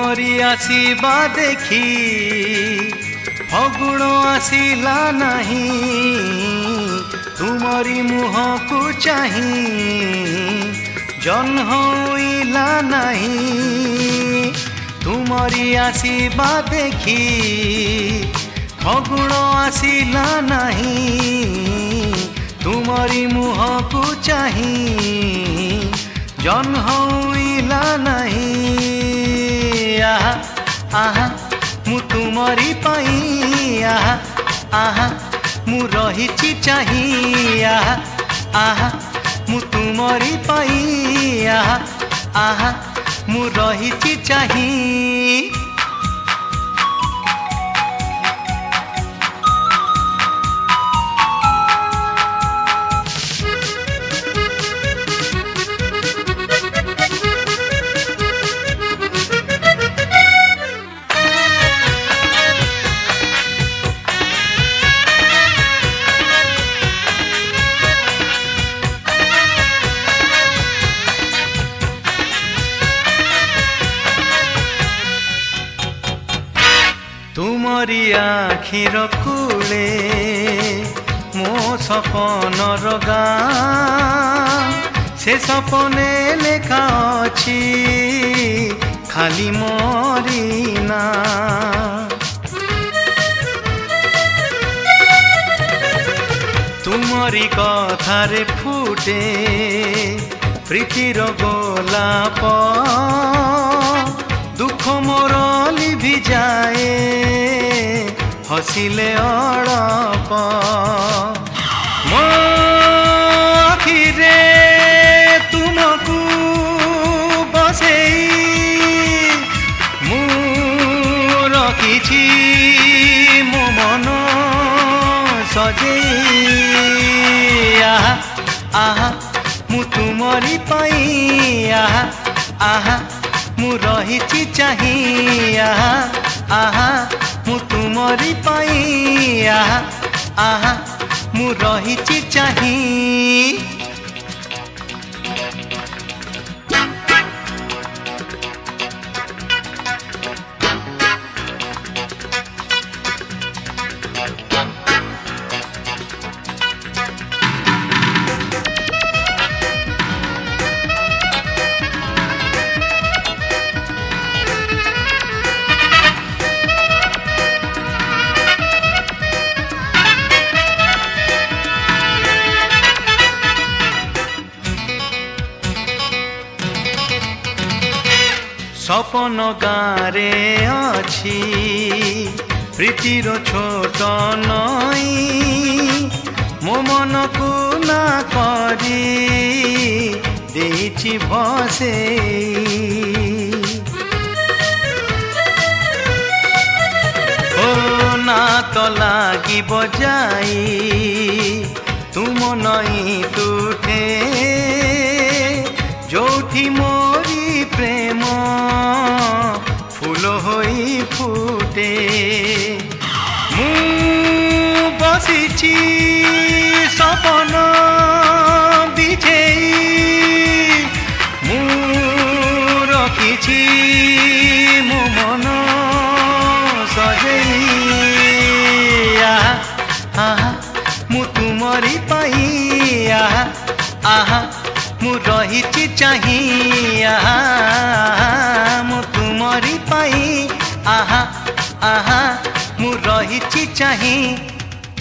तुमरी आसीबा देखी फगुण आसिला नहीं तुमरी मुह को चाही जन्म होइला नहीं तुमरी आसीबा देखी फगुण आसिला नहीं तुमरी मुह को चाही जन्म होइला नहीं आहा आहा मु तुमरी पाई आहा आहा मु रहिची चाही आहा आहा मु तुमरी पाई आहा आहा मु रहिची चाही। तुमरी आखिर कूले मो सपनर गाँ से सपने लेखा अच्छी खाली मोरी ना तुमरी कथारे फुटे प्रीतिर गोलाप दुख मोर लिभि जाए हसिले अड़प मो आखिरे तुमको बसेई मु रखिछि मो मन सजेई आहा आहा मु तुमरी पाई आहा आहा मु रहिची चाही आहा आहा मु तुमरी पाई आहा आहा मु रहिची चाही। सपन गारे अच्छी प्रीतिर छोट नई मो मन को ना करी देछि भसे ओ ना तो लागी बजाई तुम नई तुठे जोठी मोरी प्रेम फूल होई फुटे मु बसिछि सपन बिछेई मु रखिछि मो मन सजेई आहा आहा मु तुमरी पाई आहा आहा मु रहिची चाही आहा मु तुमरी पाई आहा आहा मु रहिची चाही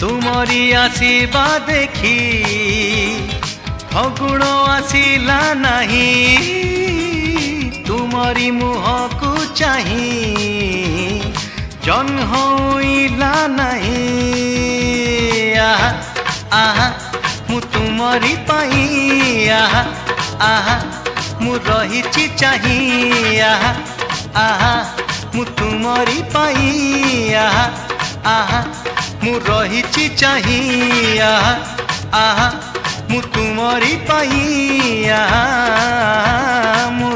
तुमरी आसीबा देखी फगुण आसिला नहीं तुमरी मुह को चाही जन्म होइला नहीं आहा आहा मु तुमरी पाई आहा आहा मु रहिची चाही आहा आहा मु तुमरी पाई आहा आहा मु रहिची चाही आहा आहा मु तुमरी पाई आहा मु